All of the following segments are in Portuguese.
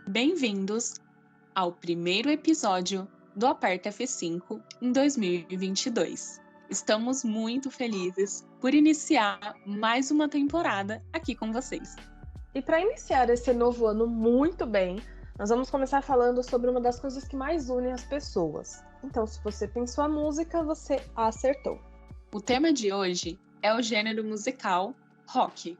Bem-vindos ao primeiro episódio do Aperta F5 em 2022. Estamos muito felizes por iniciar mais uma temporada aqui com vocês. E para iniciar esse novo ano muito bem, nós vamos começar falando sobre uma das coisas que mais unem as pessoas. Então, se você pensou a música, você acertou. O tema de hoje é o gênero musical rock.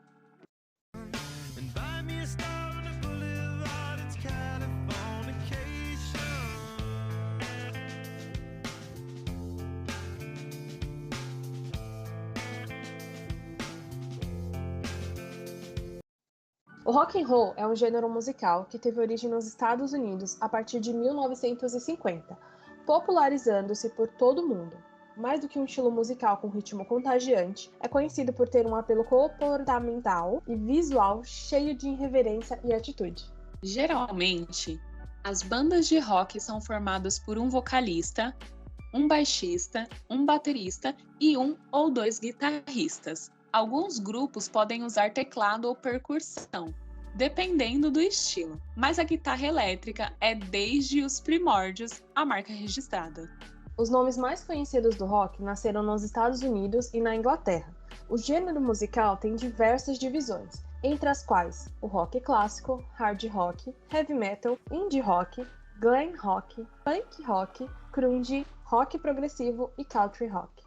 O rock and roll é um gênero musical que teve origem nos Estados Unidos a partir de 1950, popularizando-se por todo o mundo. Mais do que um estilo musical com ritmo contagiante, é conhecido por ter um apelo comportamental e visual cheio de irreverência e atitude. Geralmente, as bandas de rock são formadas por um vocalista, um baixista, um baterista e um ou dois guitarristas. Alguns grupos podem usar teclado ou percussão, dependendo do estilo, mas a guitarra elétrica é desde os primórdios a marca registrada. Os nomes mais conhecidos do rock nasceram nos Estados Unidos e na Inglaterra. O gênero musical tem diversas divisões, entre as quais o rock clássico, hard rock, heavy metal, indie rock, glam rock, punk rock, grunge, rock progressivo e country rock.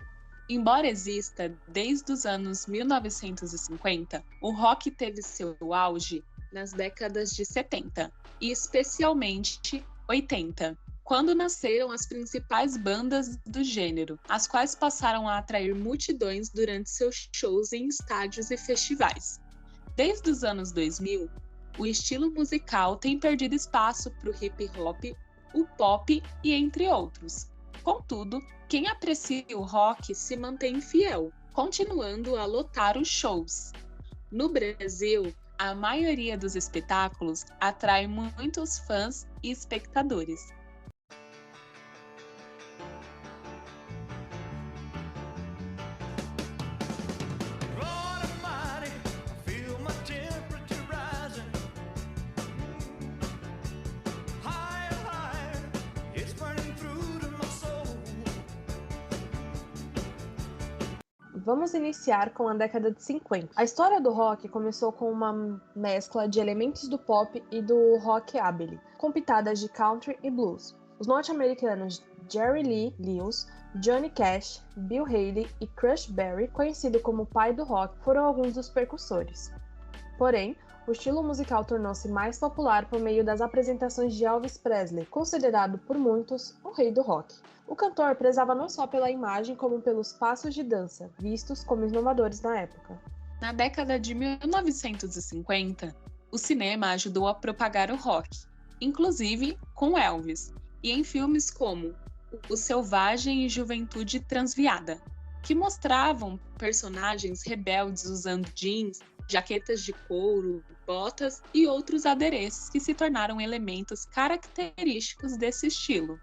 Embora exista desde os anos 1950, o rock teve seu auge nas décadas de 70 e especialmente 80, quando nasceram as principais bandas do gênero, as quais passaram a atrair multidões durante seus shows em estádios e festivais. Desde os anos 2000, o estilo musical tem perdido espaço para o hip hop, o pop e entre outros. Contudo, quem aprecia o rock se mantém fiel, continuando a lotar os shows. No Brasil, a maioria dos espetáculos atrai muitos fãs e espectadores. Vamos iniciar com a década de 50. A história do rock começou com uma mescla de elementos do pop e do rockabilly, com pitadas de country e blues. Os norte-americanos Jerry Lee Lewis, Johnny Cash, Bill Haley e Crush Berry, conhecido como o pai do rock, foram alguns dos precursores. Porém, o estilo musical tornou-se mais popular por meio das apresentações de Elvis Presley, considerado por muitos o rei do rock. O cantor prezava não só pela imagem, como pelos passos de dança, vistos como inovadores na época. Na década de 1950, o cinema ajudou a propagar o rock, inclusive com Elvis, e em filmes como O Selvagem e Juventude Transviada, que mostravam personagens rebeldes usando jeans, jaquetas de couro, botas e outros adereços que se tornaram elementos característicos desse estilo.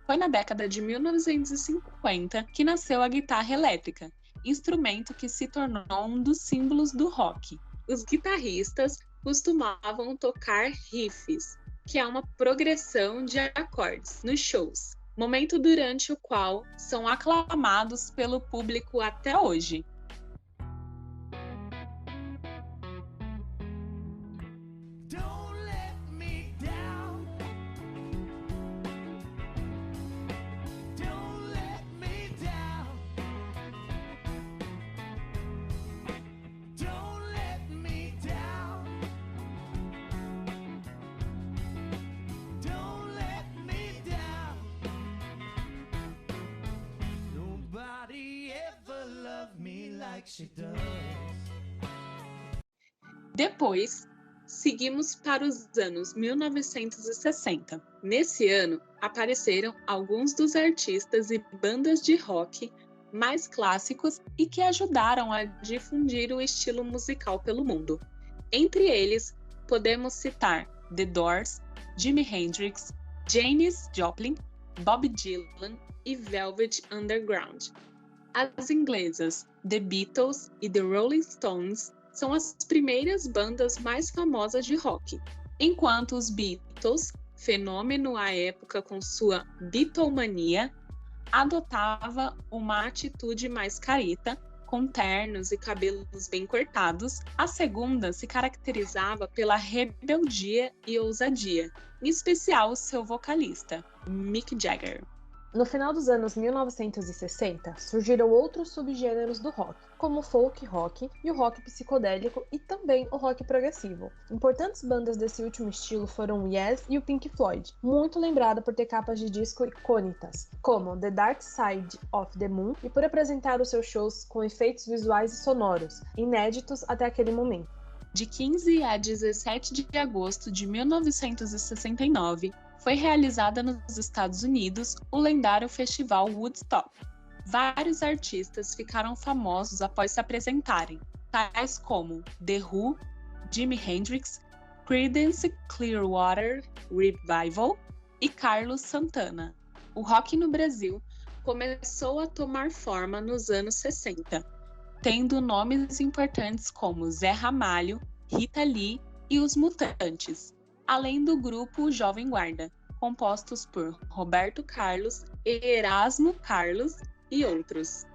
Foi na década de 1950 que nasceu a guitarra elétrica, instrumento que se tornou um dos símbolos do rock. Os guitarristas costumavam tocar riffs, que é uma progressão de acordes, nos shows, momento durante o qual são aclamados pelo público até hoje. Depois, seguimos para os anos 1960. Nesse ano, apareceram alguns dos artistas e bandas de rock mais clássicos e que ajudaram a difundir o estilo musical pelo mundo. Entre eles, podemos citar The Doors, Jimi Hendrix, Janis Joplin, Bob Dylan e Velvet Underground. As inglesas The Beatles e The Rolling Stones são as primeiras bandas mais famosas de rock, enquanto os Beatles, fenômeno à época com sua Beatlemania, adotava uma atitude mais careta, com ternos e cabelos bem cortados. A segunda se caracterizava pela rebeldia e ousadia, em especial seu vocalista, Mick Jagger. No final dos anos 1960, surgiram outros subgêneros do rock, como o folk rock e o rock psicodélico e também o rock progressivo. Importantes bandas desse último estilo foram o Yes e o Pink Floyd, muito lembrada por ter capas de disco icônicas, como The Dark Side of the Moon, e por apresentar os seus shows com efeitos visuais e sonoros, inéditos até aquele momento. De 15 a 17 de agosto de 1969, foi realizada nos Estados Unidos o lendário festival Woodstock. Vários artistas ficaram famosos após se apresentarem, tais como The Who, Jimi Hendrix, Creedence Clearwater Revival e Carlos Santana. O rock no Brasil começou a tomar forma nos anos 60, tendo nomes importantes como Zé Ramalho, Rita Lee e Os Mutantes, além do grupo Jovem Guarda, compostos por Roberto Carlos, Erasmo Carlos e outros.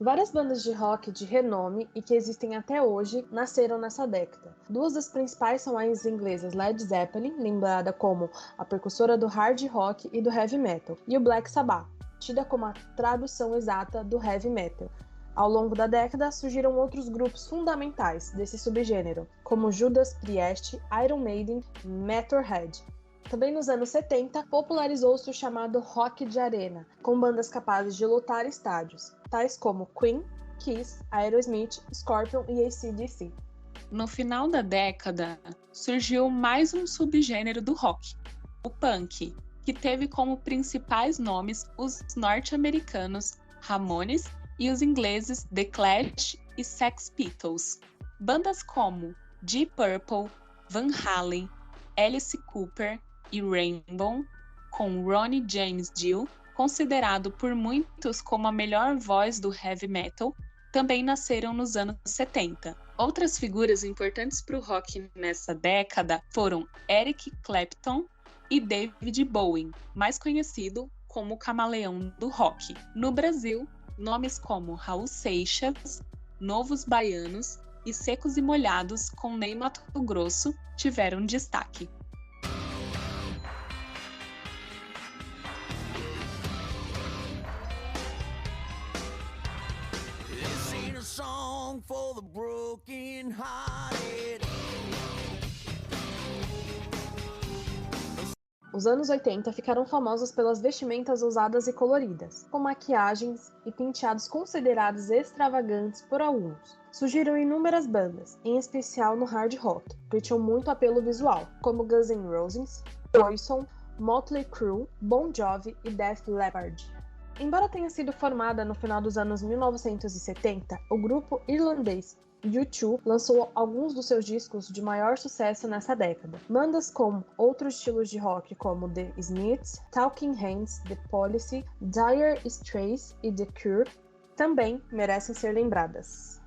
Várias bandas de rock de renome e que existem até hoje nasceram nessa década. Duas das principais são as inglesas Led Zeppelin, lembrada como a precursora do hard rock e do heavy metal, e o Black Sabbath, tida como a tradução exata do heavy metal. Ao longo da década, surgiram outros grupos fundamentais desse subgênero, como Judas Priest, Iron Maiden e Motorhead. Também nos anos 70, popularizou-se o chamado rock de arena, com bandas capazes de lotar estádios, tais como Queen, Kiss, Aerosmith, Scorpion e AC/DC. No final da década, surgiu mais um subgênero do rock, o punk, que teve como principais nomes os norte-americanos Ramones e os ingleses The Clash e Sex Pistols. Bandas como Deep Purple, Van Halen, Alice Cooper e Rainbow, com Ronnie James Dio, considerado por muitos como a melhor voz do heavy metal, também nasceram nos anos 70. Outras figuras importantes para o rock nessa década foram Eric Clapton e David Bowie, mais conhecido como o camaleão do rock. No Brasil, nomes como Raul Seixas, Novos Baianos e Secos e Molhados com Ney Matogrosso tiveram destaque. For the broken-hearted. Os anos 80 ficaram famosos pelas vestimentas ousadas e coloridas, com maquiagens e penteados considerados extravagantes por alguns. Surgiram inúmeras bandas, em especial no hard rock, que tinham muito apelo visual, como Guns N' Roses, Poison, Motley Crue, Bon Jovi e Def Leppard. Embora tenha sido formada no final dos anos 1970, o grupo irlandês U2 lançou alguns dos seus discos de maior sucesso nessa década. Bandas com outros estilos de rock como The Smiths, Talking Heads, The Police, Dire Straits e The Cure também merecem ser lembradas.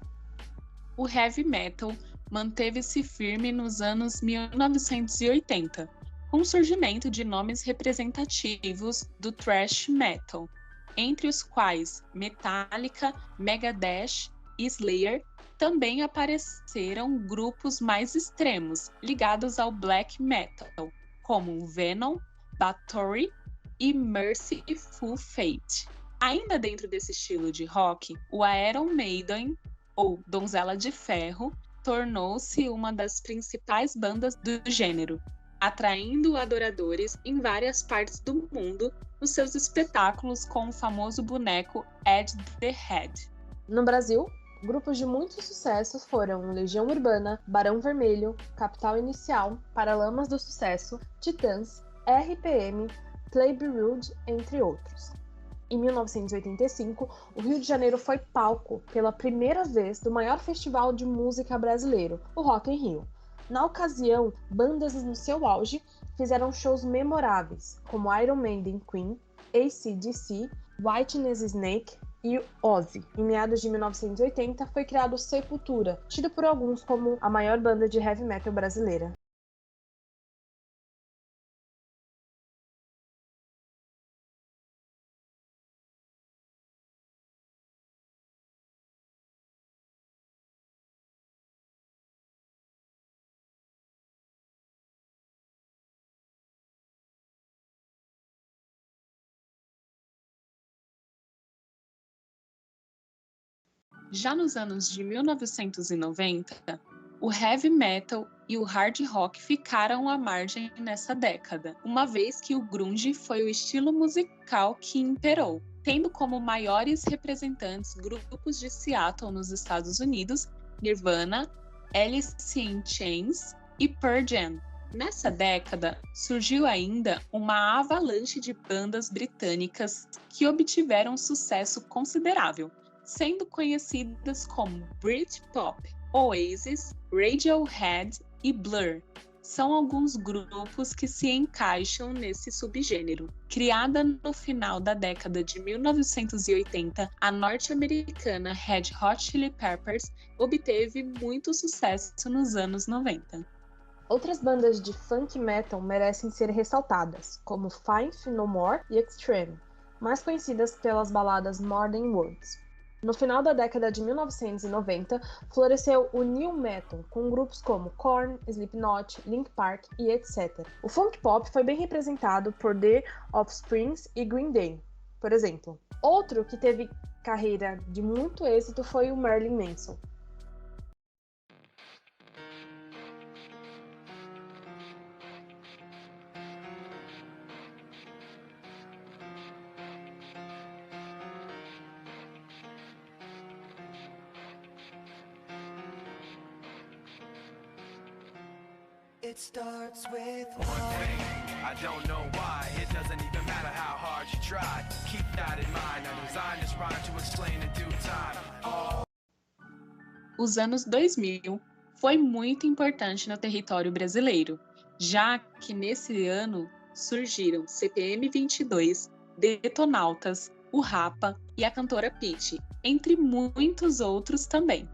O heavy metal manteve-se firme nos anos 1980, com o surgimento de nomes representativos do thrash metal, entre os quais Metallica, Megadeth e Slayer. Também apareceram grupos mais extremos, ligados ao black metal, como Venom, Bathory e Mercyful Fate. Ainda dentro desse estilo de rock, o Iron Maiden, ou Donzela de Ferro, tornou-se uma das principais bandas do gênero, atraindo adoradores em várias partes do mundo nos seus espetáculos com o famoso boneco Ed the Head. No Brasil, grupos de muito sucesso foram Legião Urbana, Barão Vermelho, Capital Inicial, Paralamas do Sucesso, Titãs, RPM, Playboy Rude, entre outros. Em 1985, o Rio de Janeiro foi palco pela primeira vez do maior festival de música brasileiro, o Rock in Rio. Na ocasião, bandas no seu auge fizeram shows memoráveis, como Iron Maiden, Queen, AC/DC, Whitesnake Snake e Ozzy. Em meados de 1980, foi criado Sepultura, tido por alguns como a maior banda de heavy metal brasileira. Já nos anos de 1990, o heavy metal e o hard rock ficaram à margem nessa década, uma vez que o grunge foi o estilo musical que imperou, tendo como maiores representantes grupos de Seattle nos Estados Unidos, Nirvana, Alice in Chains e Pearl Jam. Nessa década, surgiu ainda uma avalanche de bandas britânicas que obtiveram sucesso considerável, sendo conhecidas como Britpop, Oasis, Radiohead e Blur. São alguns grupos que se encaixam nesse subgênero. Criada no final da década de 1980, a norte-americana Red Hot Chili Peppers obteve muito sucesso nos anos 90. Outras bandas de funk metal merecem ser ressaltadas, como Faith No More e Extreme, mais conhecidas pelas baladas More Than Words. No final da década de 1990, floresceu o New Metal, com grupos como Korn, Slipknot, Linkin Park e etc. O funk pop foi bem representado por The Offspring e Green Day, por exemplo. Outro que teve carreira de muito êxito foi o Marilyn Manson. It starts with one thing. I don't know why. It doesn't even matter how hard you try. Keep that in mind. I designed this rhyme to explain in due time. Os anos 2000 foi muito importante no território brasileiro, já que nesse ano surgiram CPM 22, Detonautas, o Rapa e a cantora Pitty, entre muitos outros também.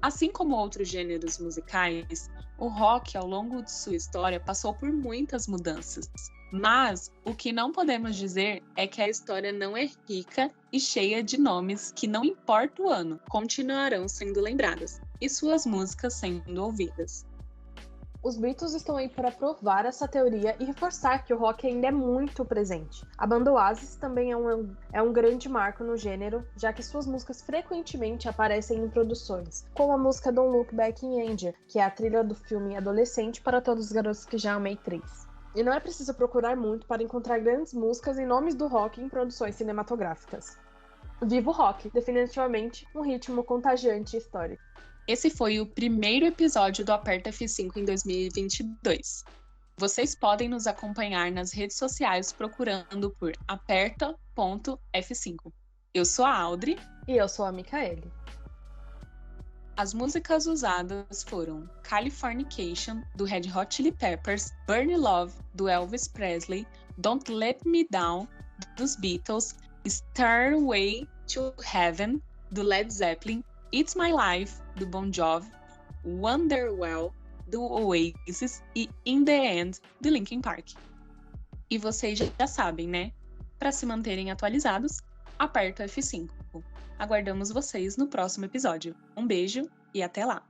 Assim como outros gêneros musicais, o rock, ao longo de sua história, passou por muitas mudanças. Mas o que não podemos dizer é que a história não é rica e cheia de nomes que, não importa o ano, continuarão sendo lembradas e suas músicas sendo ouvidas. Os Beatles estão aí para provar essa teoria e reforçar que o rock ainda é muito presente. A banda Oasis também é um grande marco no gênero, já que suas músicas frequentemente aparecem em produções, como a música Don't Look Back in Anger, que é a trilha do filme Adolescente para Todos os Garotos que Já Amei 3. E não é preciso procurar muito para encontrar grandes músicas e nomes do rock em produções cinematográficas. Viva o rock, definitivamente um ritmo contagiante e histórico. Esse foi o primeiro episódio do Aperta F5 em 2022. Vocês podem nos acompanhar nas redes sociais procurando por aperta.f5. Eu sou a Audrey. E eu sou a Micaele. As músicas usadas foram Californication, do Red Hot Chili Peppers, Burn Love, do Elvis Presley, Don't Let Me Down, dos Beatles, Stairway to Heaven, do Led Zeppelin, It's My Life, do Bon Jovi, Wonderwell, do Oasis e In The End, do Linkin Park. E vocês já sabem, né? Para se manterem atualizados, aperta o F5. Aguardamos vocês no próximo episódio. Um beijo e até lá!